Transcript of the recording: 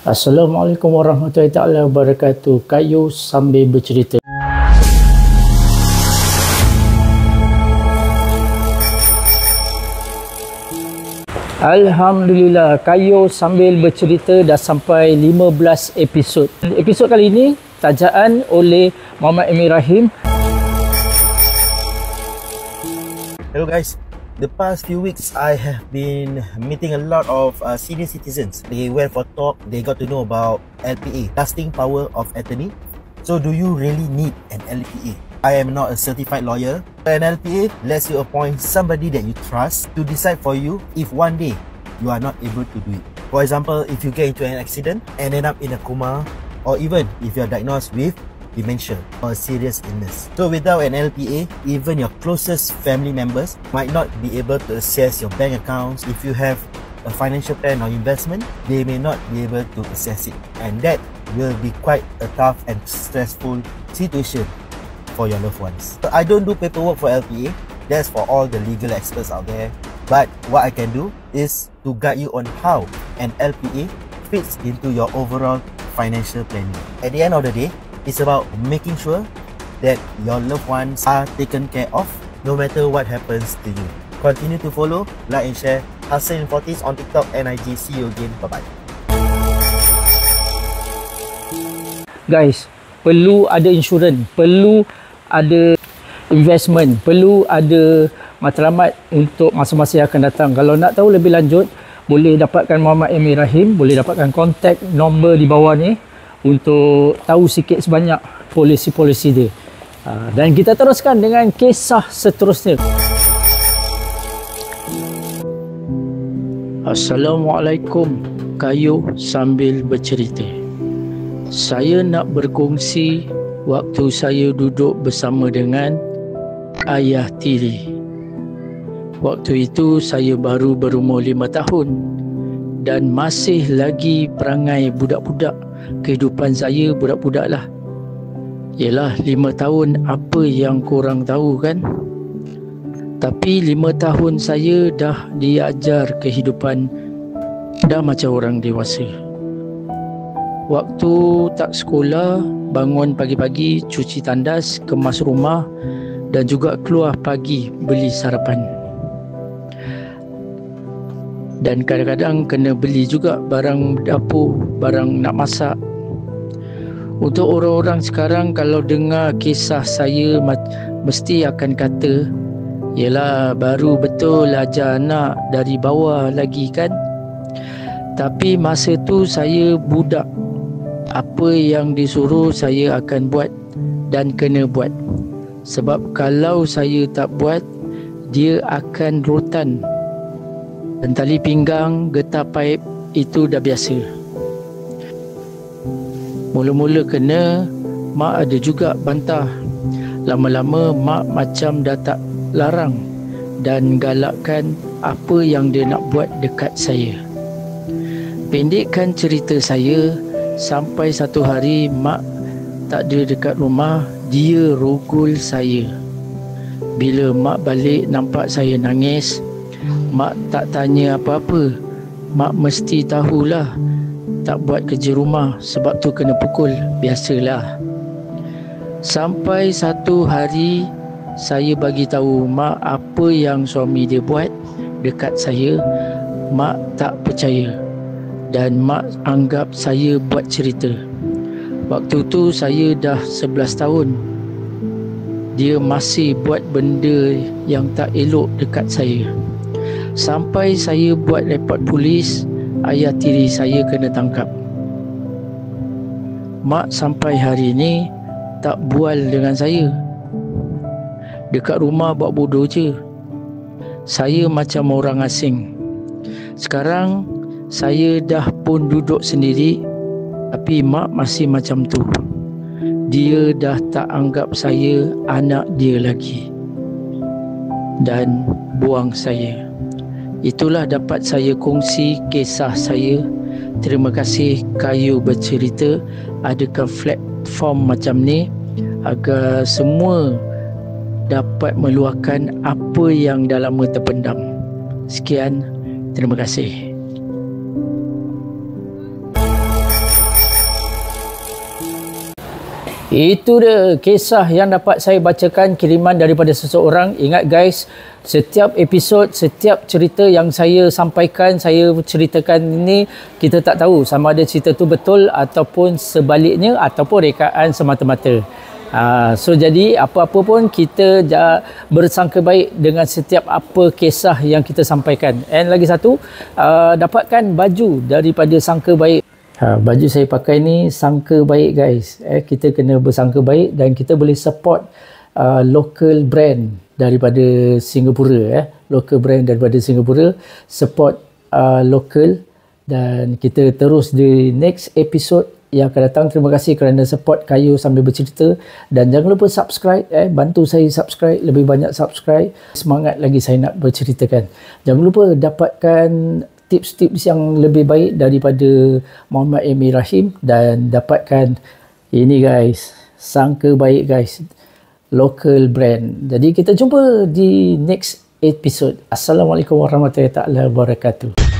Assalamualaikum warahmatullahi taala wabarakatuh. Kayu sambil bercerita. Alhamdulillah, Kayu sambil bercerita dah sampai 15 episod. Episod kali ini tajaan oleh Muhammad Emir Rahim. Hello guys. The past few weeks, I have been meeting a lot of senior citizens. They went for talk, they got to know about LPA, lasting power of attorney. So do you really need an LPA? I am not a certified lawyer. An LPA lets you appoint somebody that you trust to decide for you if one day you are not able to do it. For example, if you get into an accident and end up in a coma, or even if you are diagnosed with dementia or a serious illness. So without an LPA, even your closest family members might not be able to access your bank accounts. If you have a financial plan or investment, they may not be able to access it, and that will be quite a tough and stressful situation for your loved ones. So I don't do paperwork for LPA. That's for all the legal experts out there. But what I can do is to guide you on how an LPA fits into your overall financial planning. At the end of the day, it's about making sure that your loved ones are taken care of no matter what happens to you. Continue to follow, like and share Hustle in 40s on TikTok and IG. See you again. Bye-bye. Guys, perlu ada insurans, perlu ada investment, perlu ada matlamat untuk masa-masa yang akan datang. Kalau nak tahu lebih lanjut, boleh dapatkan Muhammad Emir Rahim, boleh dapatkan kontak nombor di bawah ni untuk tahu sikit sebanyak polisi-polisi dia. Dan kita teruskan dengan kisah seterusnya. Assalamualaikum, Kayu sambil bercerita. Saya nak berkongsi waktu saya duduk bersama dengan ayah tiri. Waktu itu saya baru berumur 5 tahun dan masih lagi perangai budak-budak. Kehidupan saya budak-budak lah. Yelah, 5 tahun apa yang korang tahu kan? Tapi 5 tahun saya dah diajar kehidupan dah macam orang dewasa. Waktu tak sekolah, bangun pagi-pagi, cuci tandas, kemas rumah dan juga keluar pagi beli sarapan. Dan kadang-kadang kena beli juga barang dapur, barang nak masak. Untuk orang-orang sekarang kalau dengar kisah saya mesti akan kata, yelah baru betul ajar anak dari bawah lagi kan. Tapi masa tu saya budak. Apa yang disuruh saya akan buat dan kena buat. Sebab kalau saya tak buat, dia akan rotan. Dan tali pinggang, getah paip itu dah biasa. Mula-mula kena, mak ada juga bantah. Lama-lama mak macam dah tak larang dan galakkan apa yang dia nak buat dekat saya. Pendekkan cerita saya, sampai satu hari mak tak ada dekat rumah, dia rogol saya. Bila mak balik nampak saya nangis, mak tak tanya apa-apa. Mak mesti tahulah tak buat kerja rumah, sebab tu kena pukul. Biasalah. Sampai satu hari saya bagi tahu mak apa yang suami dia buat dekat saya. Mak tak percaya dan mak anggap saya buat cerita. Waktu tu saya dah 11 tahun. Dia masih buat benda yang tak elok dekat saya. Sampai saya buat report polis, ayah tiri saya kena tangkap. Mak sampai hari ni tak bual dengan saya. Dekat rumah buat bodoh je. Saya macam orang asing. Sekarang saya dah pun duduk sendiri, tapi mak masih macam tu. Dia dah tak anggap saya anak dia lagi dan buang saya. Itulah dapat saya kongsi kisah saya. Terima kasih Kayu bercerita adakan platform macam ni agar semua dapat meluahkan apa yang dah lama terpendam. Sekian, terima kasih. Itu dia kisah yang dapat saya bacakan, kiriman daripada seseorang. Ingat guys, setiap episod, setiap cerita yang saya sampaikan, saya ceritakan ini, kita tak tahu sama ada cerita tu betul ataupun sebaliknya, ataupun rekaan semata-mata. So jadi apa-apa pun kita bersangka baik dengan setiap apa kisah yang kita sampaikan. And lagi satu, dapatkan baju daripada Sangka Baik. Baju saya pakai ni Sangka Baik guys. Kita kena bersangka baik dan kita boleh support local brand daripada Singapura. Local brand daripada Singapura, support local, dan kita terus di next episode yang akan datang. Terima kasih kerana support Kayu Sambil Bercerita, dan jangan lupa subscribe, bantu saya subscribe, lebih banyak subscribe, semangat lagi saya nak berceritakan. Jangan lupa dapatkan tips-tips yang lebih baik daripada Muhammad Emir Rahim, dan dapatkan ini guys, Sangka Baik guys, local brand. Jadi kita jumpa di next episode. Assalamualaikum warahmatullahi wabarakatuh.